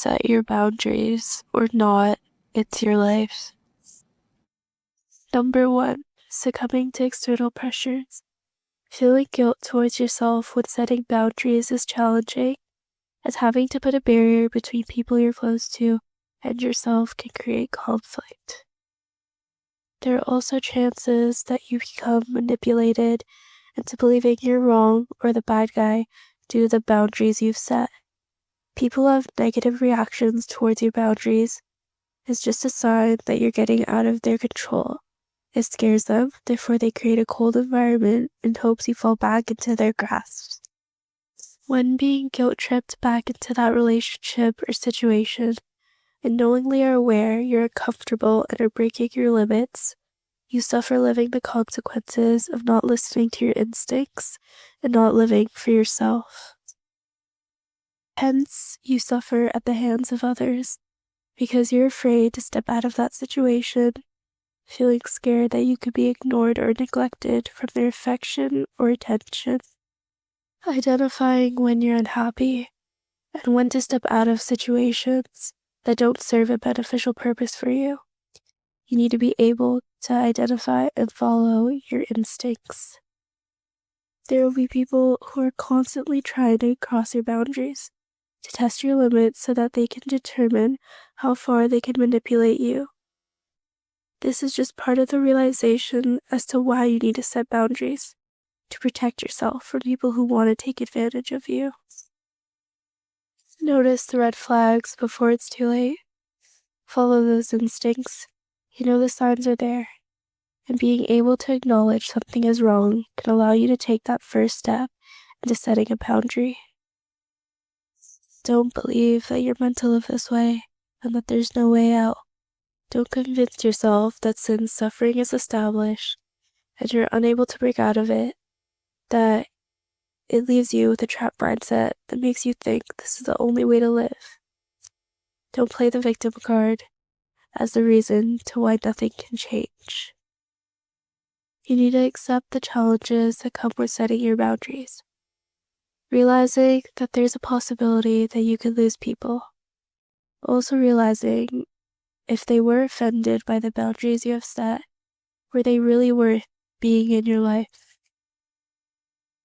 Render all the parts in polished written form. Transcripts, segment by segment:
set your boundaries or not, it's your life. Number 1, succumbing to external pressures. Feeling guilt towards yourself when setting boundaries is challenging, as having to put a barrier between people you're close to and yourself can create conflict. There are also chances that you become manipulated into believing you're wrong or the bad guy due to the boundaries you've set. People have negative reactions towards your boundaries. It's just a sign that you're getting out of their control. It scares them, therefore they create a cold environment in hopes you fall back into their grasp. When being guilt-tripped back into that relationship or situation, and knowingly are aware you're uncomfortable and are breaking your limits, you suffer living the consequences of not listening to your instincts and not living for yourself. Hence, you suffer at the hands of others because you're afraid to step out of that situation, feeling scared that you could be ignored or neglected from their affection or attention. Identifying when you're unhappy and when to step out of situations that don't serve a beneficial purpose for you. You need to be able to identify and follow your instincts. There will be people who are constantly trying to cross your boundaries, to test your limits so that they can determine how far they can manipulate you. This is just part of the realization as to why you need to set boundaries, to protect yourself from people who want to take advantage of you. Notice the red flags before it's too late. Follow those instincts. You know the signs are there. And being able to acknowledge something is wrong can allow you to take that first step into setting a boundary. Don't believe that you're meant to live this way and that there's no way out. Don't convince yourself that since suffering is established and you're unable to break out of it, that it leaves you with a trapped mindset that makes you think this is the only way to live. Don't play the victim card as the reason to why nothing can change. You need to accept the challenges that come with setting your boundaries, realizing that there's a possibility that you could lose people. Also realizing if they were offended by the boundaries you have set, were they really worth being in your life?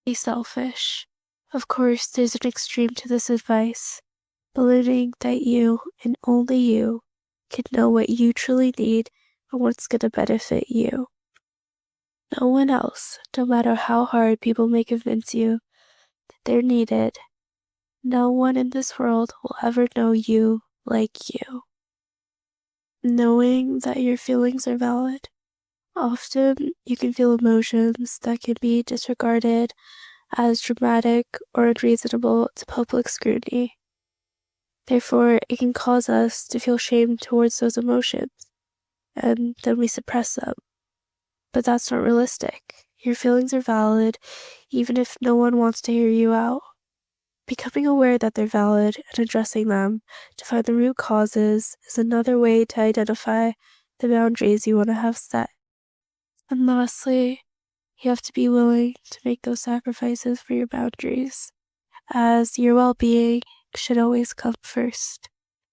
Be selfish. Of course, there's an extreme to this advice, believing that you and only you can know what you truly need and what's going to benefit you. No one else, no matter how hard people may convince you that they're needed, no one in this world will ever know you like you. Knowing that your feelings are valid. Often, you can feel emotions that can be disregarded as dramatic or unreasonable to public scrutiny. Therefore, it can cause us to feel shame towards those emotions, and then we suppress them. But that's not realistic. Your feelings are valid, even if no one wants to hear you out. Becoming aware that they're valid and addressing them to find the root causes is another way to identify the boundaries you want to have set. And lastly, you have to be willing to make those sacrifices for your boundaries, as your well-being should always come first.